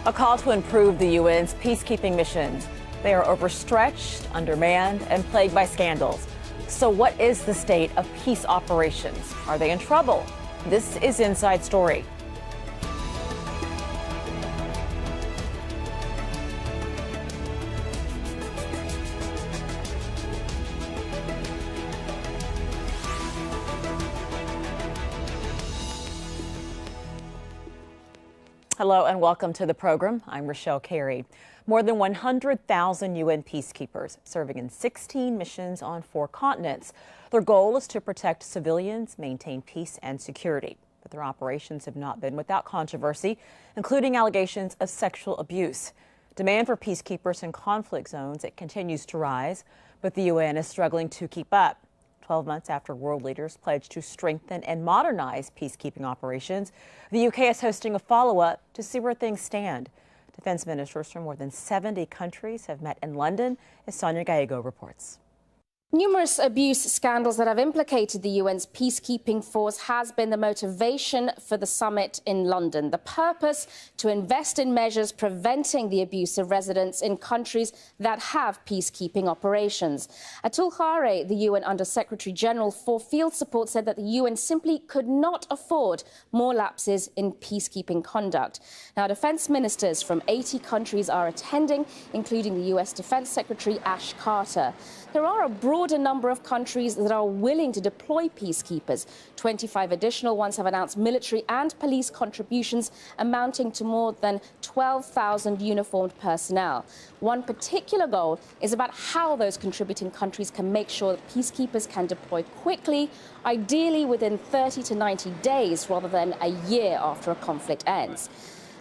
A call to improve the UN's peacekeeping missions. They are overstretched, undermanned, and plagued by scandals. So what is the state of peace operations? Are they in trouble? This is Inside Story. Hello and welcome to the program. I'm Rochelle Carey. More than 100,000 UN peacekeepers serving in 16 missions on 4 continents. Their goal is to protect civilians, maintain peace and security. But their operations have not been without controversy, including allegations of sexual abuse. Demand for peacekeepers in conflict zones, it continues to rise, but the UN is struggling to keep up. 12 months after world leaders pledged to strengthen and modernize peacekeeping operations, the UK is hosting a follow-up to see where things stand. Defense ministers from more than 70 countries have met in London, as Sonia Gallego reports. Numerous abuse scandals that have implicated the UN's peacekeeping force has been the motivation for the summit in London. The purpose, to invest in measures preventing the abuse of residents in countries that have peacekeeping operations. Atul Khare, the UN Under-Secretary General for Field Support, said that the UN simply could not afford more lapses in peacekeeping conduct. Now, defense ministers from 80 countries are attending, including the US Defense Secretary Ash Carter. There are a broader number of countries that are willing to deploy peacekeepers. 25 additional ones have announced military and police contributions amounting to more than 12,000 uniformed personnel. One particular goal is about how those contributing countries can make sure that peacekeepers can deploy quickly, ideally within 30 to 90 days rather than a year after a conflict ends.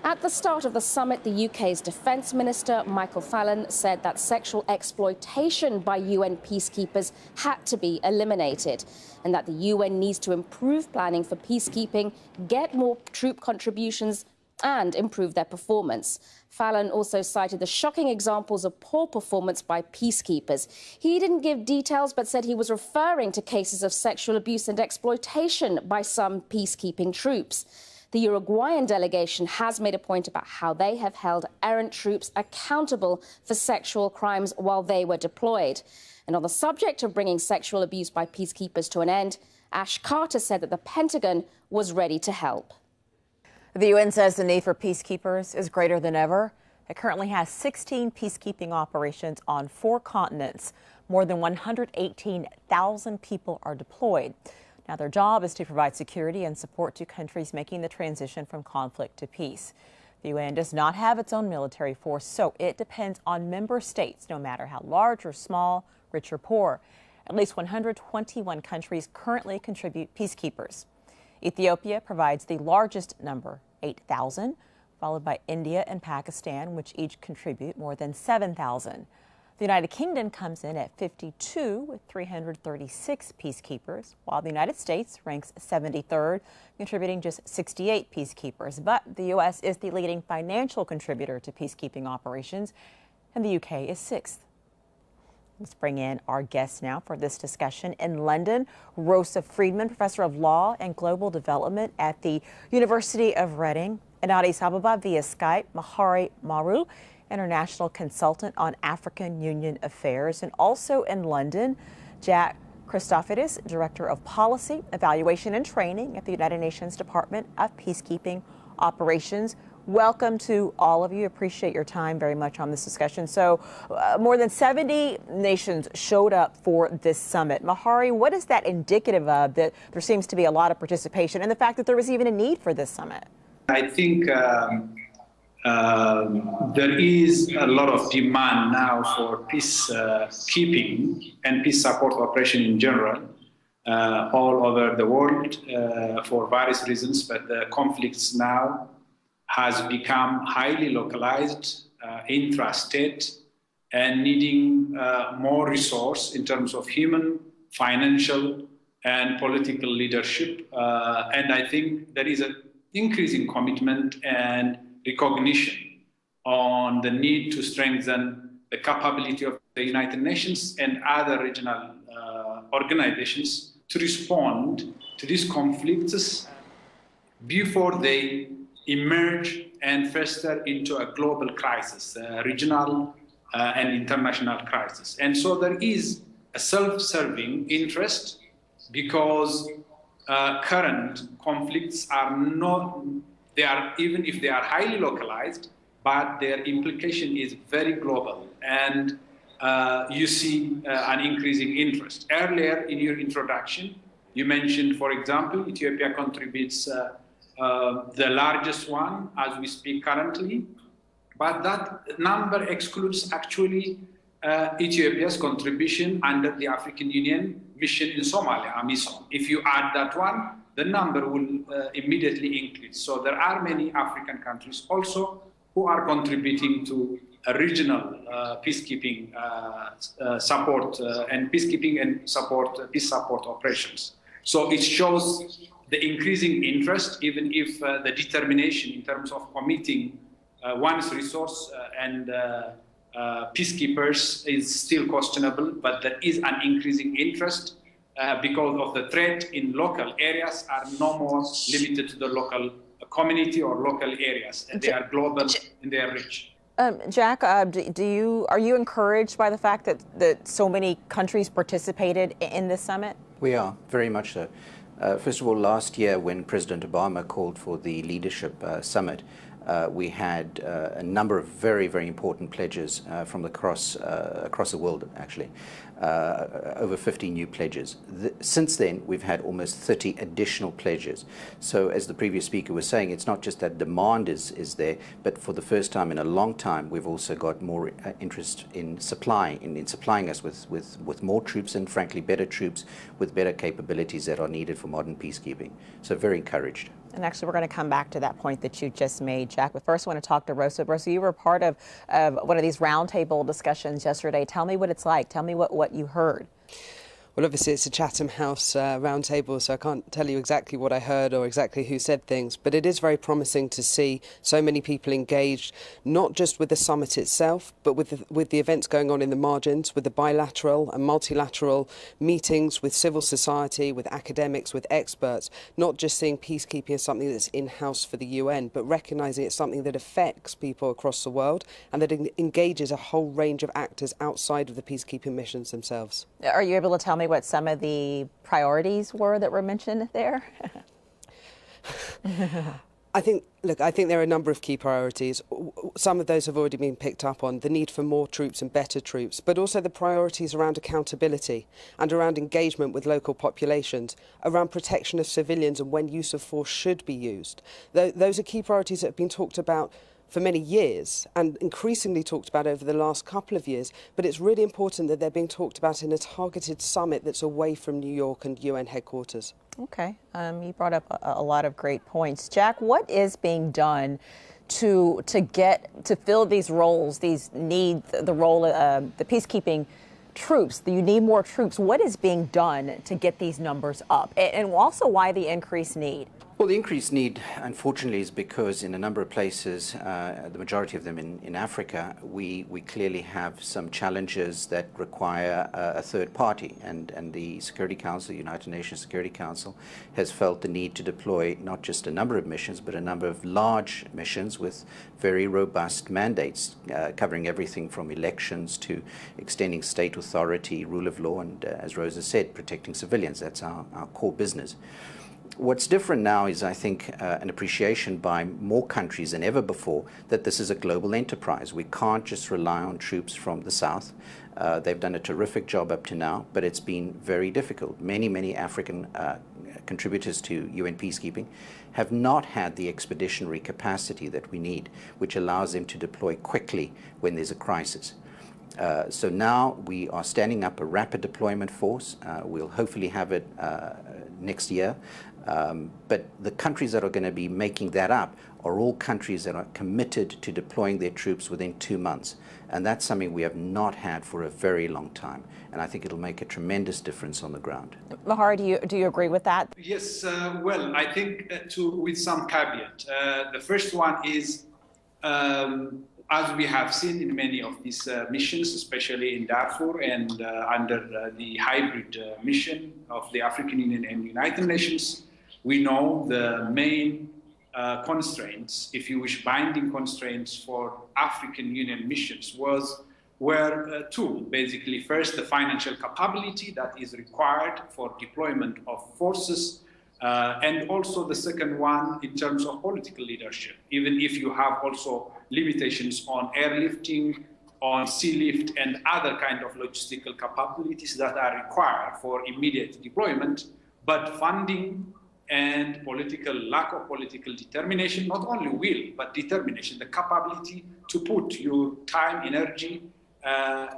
At the start of the summit, the UK's Defence Minister, Michael Fallon, said that sexual exploitation by UN peacekeepers had to be eliminated and that the UN needs to improve planning for peacekeeping, get more troop contributions and improve their performance. Fallon also cited the shocking examples of poor performance by peacekeepers. He didn't give details but said he was referring to cases of sexual abuse and exploitation by some peacekeeping troops. The Uruguayan delegation has made a point about how they have held errant troops accountable for sexual crimes while they were deployed. And on the subject of bringing sexual abuse by peacekeepers to an end, Ash Carter said that the Pentagon was ready to help. The UN says the need for peacekeepers is greater than ever. It currently has 16 peacekeeping operations on 4 continents. More than 118,000 people are deployed. Now, their job is to provide security and support to countries making the transition from conflict to peace. The UN does not have its own military force, so it depends on member states, no matter how large or small, rich or poor. At least 121 countries currently contribute peacekeepers. Ethiopia provides the largest number, 8,000, followed by India and Pakistan, which each contribute more than 7,000. The United Kingdom comes in at 52 with 336 peacekeepers, while the United States ranks 73rd, contributing just 68 peacekeepers. But the U.S. is the leading financial contributor to peacekeeping operations, and the U.K. is 6th. Let's bring in our guest now for this discussion. In London, Rosa Friedman, Professor of Law and Global Development at the University of Reading. In Addis Ababa via Skype, Mahari Maru, International Consultant on African Union Affairs, and also in London, Jack Christophidis, Director of Policy, Evaluation and Training at the United Nations Department of Peacekeeping Operations. Welcome to all of you. Appreciate your time very much on this discussion. So more than 70 nations showed up for this summit. Mahari, what is that indicative of, that there seems to be a lot of participation and the fact that there was even a need for this summit? I think there is a lot of demand now for peacekeeping and peace support operation in general all over the world for various reasons, but the conflicts now has become highly localized, intrastate, and needing more resource in terms of human, financial, and political leadership. And I think there is an increasing commitment and recognition on the need to strengthen the capability of the United Nations and other regional organizations to respond to these conflicts before they emerge and fester into a global crisis, regional and international crisis. And so there is a self-serving interest because current conflicts are not, they are, even if they are highly localized, but their implication is very global. And you see an increasing interest. Earlier in your introduction, you mentioned, for example, Ethiopia contributes the largest one as we speak currently, but that number excludes actually Ethiopia's contribution under the African Union mission in Somalia, AMISOM. If you add that one, the number will immediately increase. So there are many African countries also who are contributing to a regional peacekeeping support and peacekeeping and support, peace support operations. So it shows the increasing interest, even if the determination in terms of committing one's resource and peacekeepers is still questionable, but there is an increasing interest because of the threat in local areas are no more limited to the local community or local areas. They are global in their reach. Jack, are you encouraged by the fact that so many countries participated in this summit? We are, very much so. First of all, last year when President Obama called for the leadership summit, we had a number of very, very important pledges from across the world, actually. Over 50 new pledges. Since then, we've had almost 30 additional pledges. So as the previous speaker was saying, it's not just that demand is there, but for the first time in a long time, we've also got more interest in supplying us with more troops and, frankly, better troops with better capabilities that are needed for modern peacekeeping. So very encouraged. And actually, we're going to come back to that point that you just made, Jack. But first, I want to talk to Rosa. Rosa, you were part of one of these roundtable discussions yesterday. Tell me what it's like. Tell me what you heard. Well, obviously, it's a Chatham House roundtable, so I can't tell you exactly what I heard or exactly who said things. But it is very promising to see so many people engaged, not just with the summit itself, but with the events going on in the margins, with the bilateral and multilateral meetings with civil society, with academics, with experts, not just seeing peacekeeping as something that's in-house for the UN, but recognising it's something that affects people across the world and that engages a whole range of actors outside of the peacekeeping missions themselves. Are you able to tell me what some of the priorities were that were mentioned there? I think there are a number of key priorities. Some of those have already been picked up on, the need for more troops and better troops, but also the priorities around accountability and around engagement with local populations, around protection of civilians and when use of force should be used. Those are key priorities that have been talked about for many years and increasingly talked about over the last couple of years, but it's really important that they're being talked about in a targeted summit that's away from New York and UN headquarters. Okay, you brought up a lot of great points. Jack, what is being done to fill these roles, the role of the peacekeeping troops? You need more troops. What is being done to get these numbers up? And also why the increased need? Well, the increased need, unfortunately, is because in a number of places, the majority of them in Africa, we clearly have some challenges that require a third party. And the Security Council, the United Nations Security Council, has felt the need to deploy not just a number of missions, but a number of large missions with very robust mandates, covering everything from elections to extending state authority, rule of law, and, as Rosa said, protecting civilians. That's our core business. What's different now is, I think, an appreciation by more countries than ever before that this is a global enterprise. We can't just rely on troops from the south. They've done a terrific job up to now, but it's been very difficult. Many African contributors to UN peacekeeping have not had the expeditionary capacity that we need, which allows them to deploy quickly when there's a crisis. So now we are standing up a rapid deployment force. We'll hopefully have it next year. But the countries that are going to be making that up are all countries that are committed to deploying their troops within 2 months. And that's something we have not had for a very long time. And I think it'll make a tremendous difference on the ground. Mahar, do you agree with that? Yes, well, I think with some caveat. The first one is, as we have seen in many of these missions, especially in Darfur and under the hybrid mission of the African Union and United Nations, we know the main constraints, if you wish, binding constraints for African Union missions were two, basically. First, the financial capability that is required for deployment of forces, and also the second one in terms of political leadership, even if you have also limitations on airlifting, on sea lift, and other kind of logistical capabilities that are required for immediate deployment, but funding and lack of political determination, not only will, but determination, the capability to put your time, energy,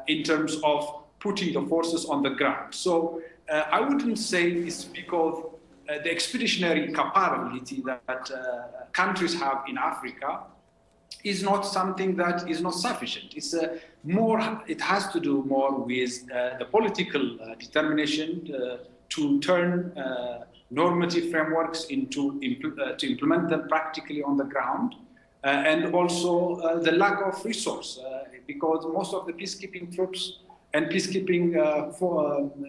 in terms of putting the forces on the ground. So I wouldn't say it's because the expeditionary capability that countries have in Africa is not something that is not sufficient. It's it has to do more with the political determination to turn normative frameworks to implement them practically on the ground, and also the lack of resource, because most of the peacekeeping troops and peacekeeping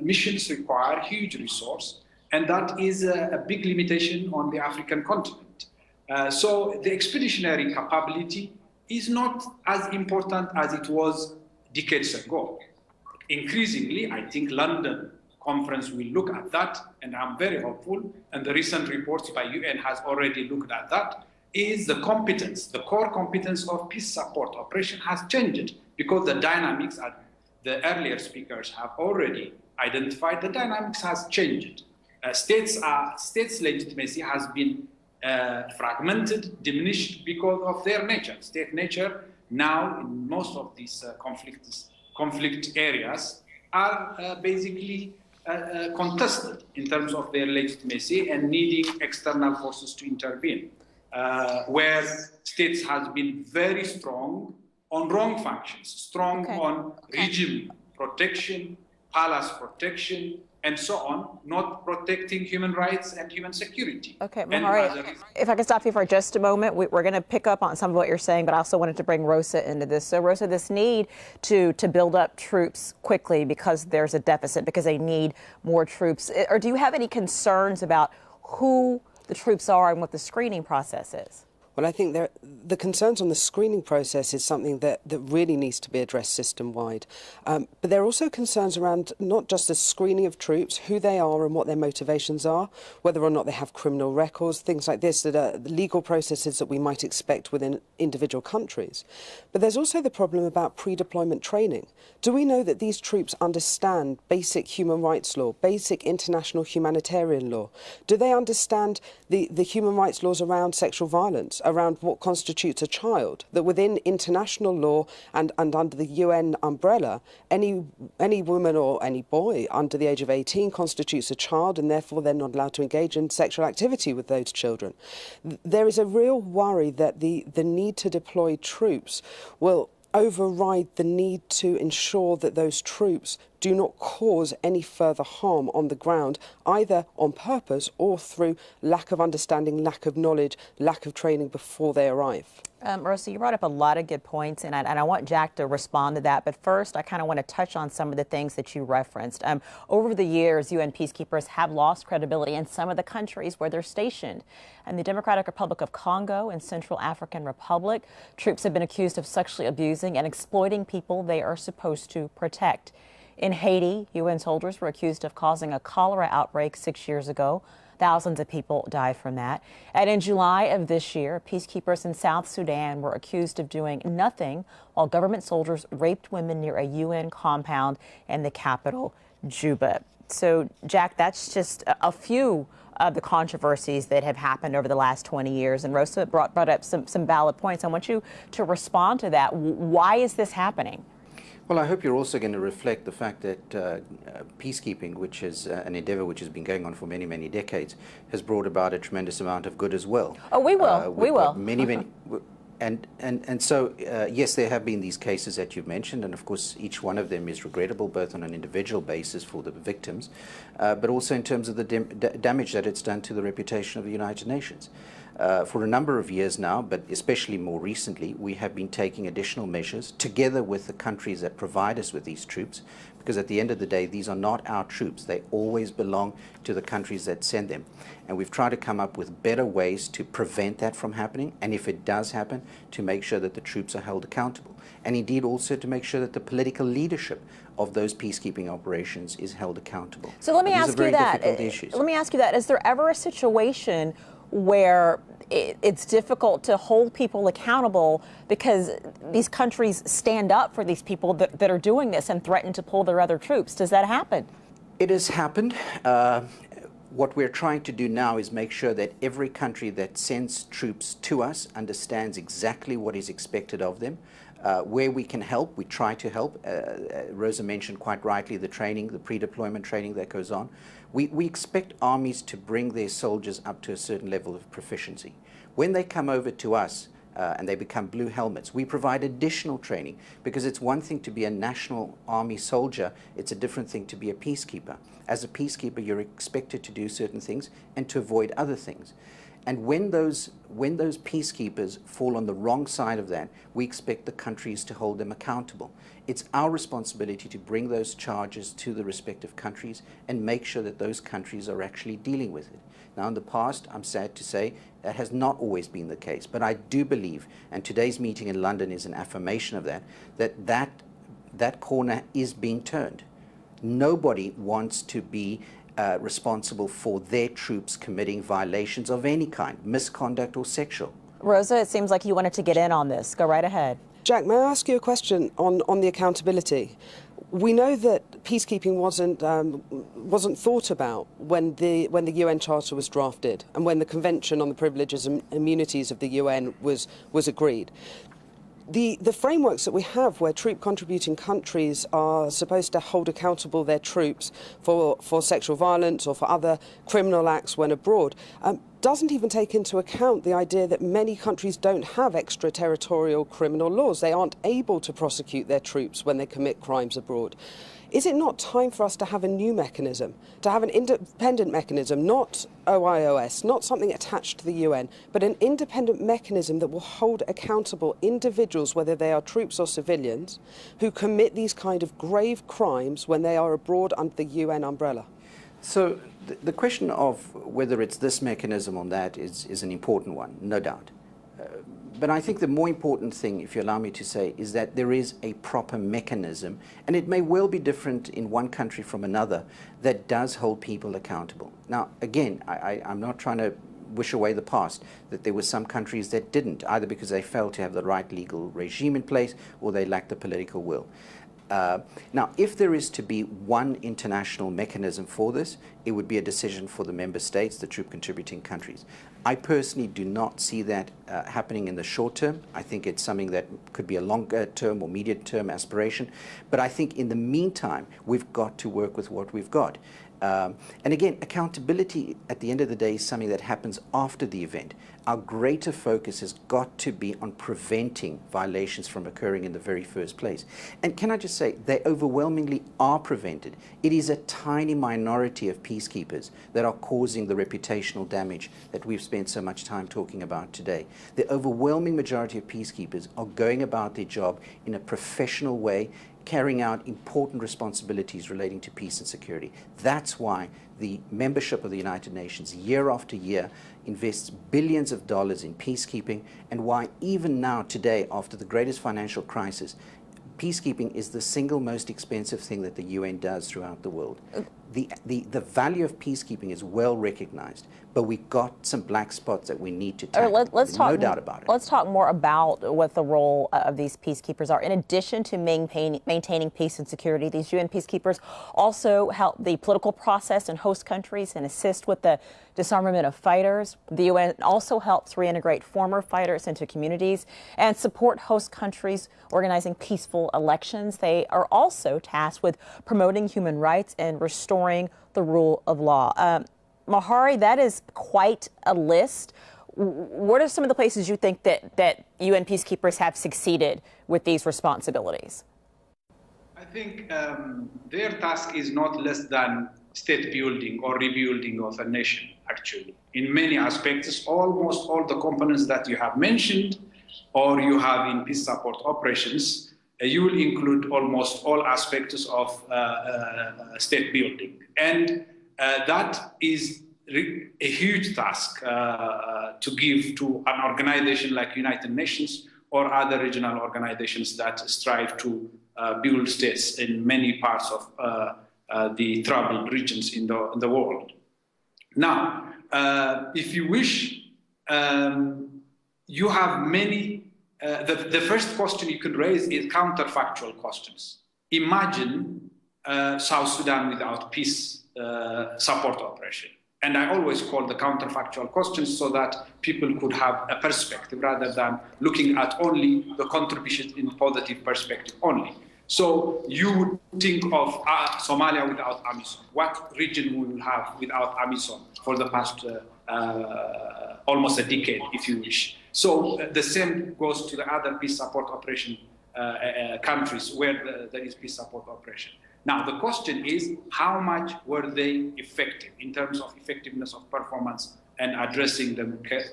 missions require huge resource, and that is a big limitation on the African continent. So the expeditionary capability is not as important as it was decades ago. Increasingly, I think London conference will look at that, and I'm very hopeful, and the recent reports by UN has already looked at that, is the competence, the core competence of peace support operation has changed, because the dynamics, as the earlier speakers have already identified, the dynamics has changed. States' legitimacy has been fragmented, diminished because of their nature. State nature now in most of these conflict areas are basically contested in terms of their legitimacy and needing external forces to intervene, where states has been very strong on wrong functions, strong on regime protection, palace protection, and so on, not protecting human rights and human security. Okay, Mahari, if I can stop you for just a moment, we're going to pick up on some of what you're saying, but I also wanted to bring Rosa into this. So, Rosa, this need to build up troops quickly because there's a deficit, because they need more troops, or do you have any concerns about who the troops are and what the screening process is? Well, I think the concerns on the screening process is something that really needs to be addressed system-wide. But there are also concerns around not just the screening of troops, who they are and what their motivations are, whether or not they have criminal records, things like this that are legal processes that we might expect within individual countries. But there's also the problem about pre-deployment training. Do we know that these troops understand basic human rights law, basic international humanitarian law? Do they understand the human rights laws around sexual violence, around what constitutes a child, that within international law and under the UN umbrella, any woman or any boy under the age of 18 constitutes a child, and therefore they're not allowed to engage in sexual activity with those children. There is a real worry that the need to deploy troops will override the need to ensure that those troops do not cause any further harm on the ground, either on purpose or through lack of understanding, lack of knowledge, lack of training before they arrive. Rosa, you brought up a lot of good points, and I want Jack to respond to that. But first, I kind of want to touch on some of the things that you referenced. Over the years, UN peacekeepers have lost credibility in some of the countries where they're stationed. In the Democratic Republic of Congo and Central African Republic, troops have been accused of sexually abusing and exploiting people they are supposed to protect. In Haiti, UN soldiers were accused of causing a cholera outbreak 6 years ago. Thousands of people died from that. And in July of this year, peacekeepers in South Sudan were accused of doing nothing while government soldiers raped women near a UN compound in the capital, Juba. So, Jack, that's just a few of the controversies that have happened over the last 20 years. And Rosa brought up some valid points. I want you to respond to that. Why is this happening? Well, I hope you're also going to reflect the fact that peacekeeping, which is an endeavor which has been going on for many, many decades, has brought about a tremendous amount of good as well. Oh, we will. We will. Many. And so, yes, there have been these cases that you've mentioned, and of course, each one of them is regrettable, both on an individual basis for the victims, but also in terms of the damage that it's done to the reputation of the United Nations. For a number of years now, but especially more recently, we have been taking additional measures together with the countries that provide us with these troops, because at the end of the day, these are not our troops. They always belong to the countries that send them. And we've tried to come up with better ways to prevent that from happening, and if it does happen, to make sure that the troops are held accountable. And indeed also to make sure that the political leadership of those peacekeeping operations is held accountable. So let me ask you that. Let me ask you that. Is there ever a situation where it's difficult to hold people accountable because these countries stand up for these people that are doing this and threaten to pull their other troops? Does that happen? It has happened. What we're trying to do now is make sure that every country that sends troops to us understands exactly what is expected of them. Where we can help, we try to help. Rosa mentioned quite rightly the training, the pre-deployment training that goes on. We expect armies to bring their soldiers up to a certain level of proficiency. When they come over to us and they become blue helmets, we provide additional training, because it's one thing to be a national army soldier, it's a different thing to be a peacekeeper. As a peacekeeper, you're expected to do certain things and to avoid other things. And when those peacekeepers fall on the wrong side of that, we expect the countries to hold them accountable. It's our responsibility to bring those charges to the respective countries and make sure that those countries are actually dealing with it. Now, in the past, I'm sad to say, that has not always been the case. But I do believe, and today's meeting in London is an affirmation of that corner is being turned. Nobody wants to be responsible for their troops committing violations of any kind, misconduct or sexual. Rosa, it seems like you wanted to get in on this. Go right ahead. Jack, may I ask you a question on the accountability? We know that peacekeeping wasn't thought about when the UN Charter was drafted and when the Convention on the Privileges and Immunities of the UN was agreed. The frameworks that we have where troop contributing countries are supposed to hold accountable their troops for sexual violence or for other criminal acts when abroad doesn't even take into account the idea that many countries don't have extraterritorial criminal laws. They aren't able to prosecute their troops when they commit crimes abroad. Is it not time for us to have a new mechanism, to have an independent mechanism, not OIOS, not something attached to the UN, but an independent mechanism that will hold accountable individuals, whether they are troops or civilians, who commit these kind of grave crimes when they are abroad under the UN umbrella? So the question of whether it's this mechanism or that is an important one, no doubt. But I think the more important thing, if you allow me to say, is that there is a proper mechanism, and it may well be different in one country from another, that does hold people accountable. Now, again, I'm not trying to wish away the past, that there were some countries that didn't, either because they failed to have the right legal regime in place or they lacked the political will. Now, if there is to be one international mechanism for this, it would be a decision for the member states, the troop contributing countries. I personally do not see that happening in the short term. I think it's something that could be a longer term or medium term aspiration. But I think in the meantime, we've got to work with what we've got. And again, accountability at the end of the day is something that happens after the event. Our greater focus has got to be on preventing violations from occurring in the very first place. And can I just say, they overwhelmingly are prevented. It is a tiny minority of peacekeepers that are causing the reputational damage that we've spent so much time talking about today. The overwhelming majority of peacekeepers are going about their job in a professional way, carrying out important responsibilities relating to peace and security. That's why the membership of the United Nations year after year invests billions of dollars in peacekeeping, and why even now today, after the greatest financial crisis, peacekeeping is the single most expensive thing that the UN does throughout the world. The value of peacekeeping is well recognized, but we've got some black spots that we need to tackle. No doubt about it. Let's talk more about what the role of these peacekeepers are. In addition to maintaining peace and security, these UN peacekeepers also help the political process in host countries and assist with the disarmament of fighters. The UN also helps reintegrate former fighters into communities and support host countries organizing peaceful elections. They are also tasked with promoting human rights and restoring the rule of law. Mahari, that is quite a list. What are some of the places you think that UN peacekeepers have succeeded with these responsibilities? I think their task is not less than state building or rebuilding of a nation, actually. In many aspects, almost all the components that you have mentioned or you have in peace support operations, you will include almost all aspects of state building. And that is a huge task to give to an organization like United Nations or other regional organizations that strive to build states in many parts of the troubled regions in the world. Now, if you wish, you have many, the first question you could raise is counterfactual questions. Imagine South Sudan without peace support operation. And I always call the counterfactual questions so that people could have a perspective rather than looking at only the contributions in positive perspective only. So you would think of Somalia without AMISOM. What region we will have without AMISOM for the past almost a decade, if you wish. So the same goes to the other peace support operation countries where there is peace support operation. Now, the question is, how much were they effective in terms of effectiveness of performance and addressing the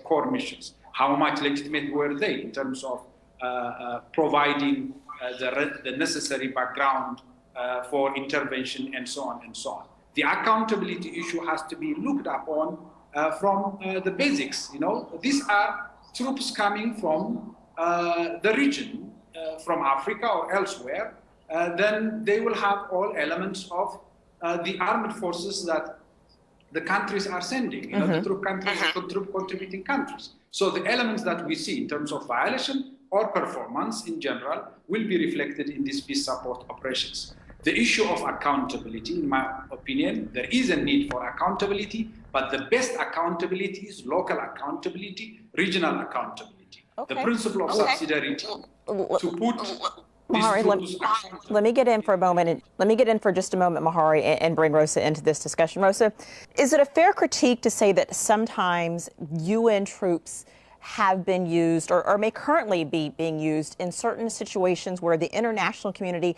core missions? How much legitimate were they in terms of providing the necessary background for intervention and so on and so on? The accountability issue has to be looked upon from the basics. You know, these are troops coming from the region, from Africa or elsewhere. Then they will have all elements of the armed forces that the countries are sending, you know, the troop countries, troop contributing countries. So the elements that we see in terms of violation or performance in general will be reflected in these peace support operations. The issue of accountability, in my opinion, there is a need for accountability, but the best accountability is local accountability, regional accountability. Okay. The principle of subsidiarity to put Mahari, let me get in for a moment, and let me get in for just a moment, Mahari, and bring Rosa into this discussion. Rosa, is it a fair critique to say that sometimes UN troops have been used or may currently be being used in certain situations where the international community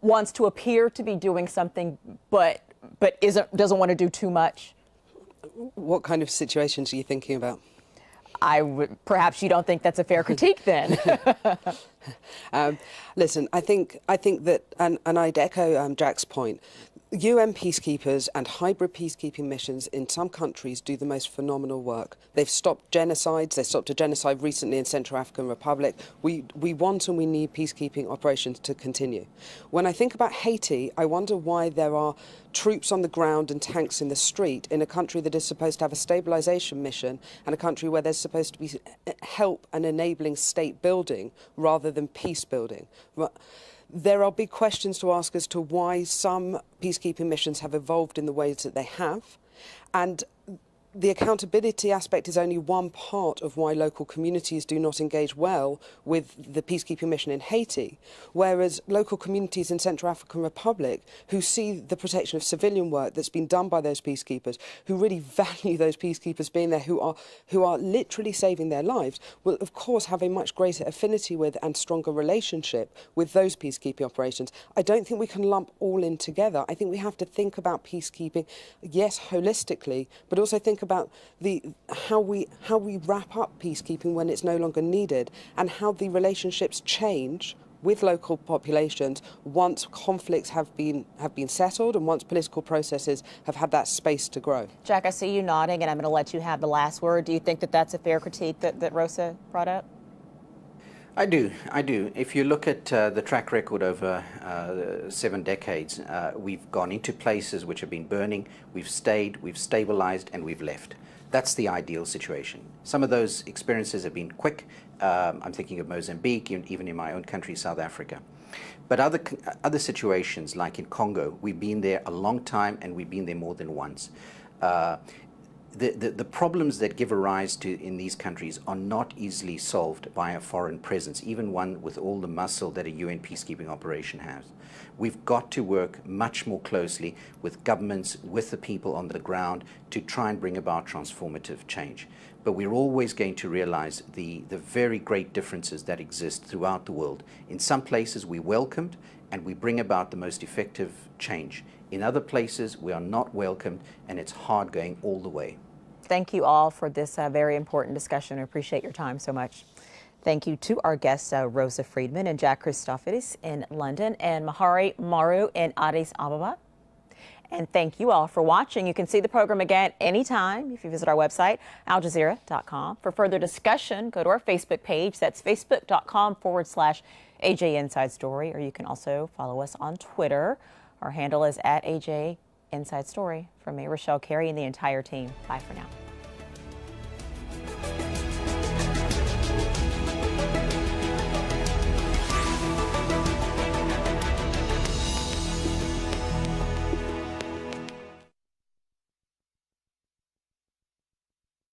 wants to appear to be doing something but doesn't want to do too much? What kind of situations are you thinking about? Perhaps you don't think that's a fair critique then. Listen, I think that, and I'd echo Jack's point, UN peacekeepers and hybrid peacekeeping missions in some countries do the most phenomenal work. They've stopped genocides. They stopped a genocide recently in Central African Republic. We want and we need peacekeeping operations to continue. When I think about Haiti, I wonder why there are troops on the ground and tanks in the street in a country that is supposed to have a stabilization mission and a country where there's supposed to be help and enabling state building rather than peace building. There are big questions to ask as to why some peacekeeping missions have evolved in the ways that they have. And the accountability aspect is only one part of why local communities do not engage well with the peacekeeping mission in Haiti, whereas local communities in Central African Republic who see the protection of civilian work that's been done by those peacekeepers, who really value those peacekeepers being there, who are literally saving their lives, will of course have a much greater affinity with and stronger relationship with those peacekeeping operations. I don't think we can lump all in together. I think we have to think about peacekeeping, yes, holistically, but also think about how we wrap up peacekeeping when it's no longer needed, and how the relationships change with local populations once conflicts have been settled and once political processes have had that space to grow. Jack, I see you nodding, and I'm going to let you have the last word. Do you think that that's a fair critique that Rosa brought up? I do. If you look at the track record over 7 decades, we've gone into places which have been burning, we've stayed, we've stabilized, and we've left. That's the ideal situation. Some of those experiences have been quick. I'm thinking of Mozambique, even in my own country, South Africa. But other situations, like in Congo, we've been there a long time, and we've been there more than once. The problems that give rise to in these countries are not easily solved by a foreign presence, even one with all the muscle that a UN peacekeeping operation has. We've got to work much more closely with governments, with the people on the ground, to try and bring about transformative change. but we're always going to realize the very great differences that exist throughout the world. In some places we welcomed and we bring about the most effective change. In other places we are not welcomed and it's hard going all the way. Thank you all for this very important discussion. I appreciate your time so much. Thank you to our guests, Rosa Friedman and Jack Christophidis in London and Mahari Maru in Addis Ababa. And thank you all for watching. You can see the program again anytime if you visit our website, aljazeera.com. For further discussion, go to our Facebook page. That's facebook.com/AJ Inside Story. Or you can also follow us on Twitter. Our handle is @AJ Inside Story. From me, Rochelle Carey, and the entire team. Bye for now.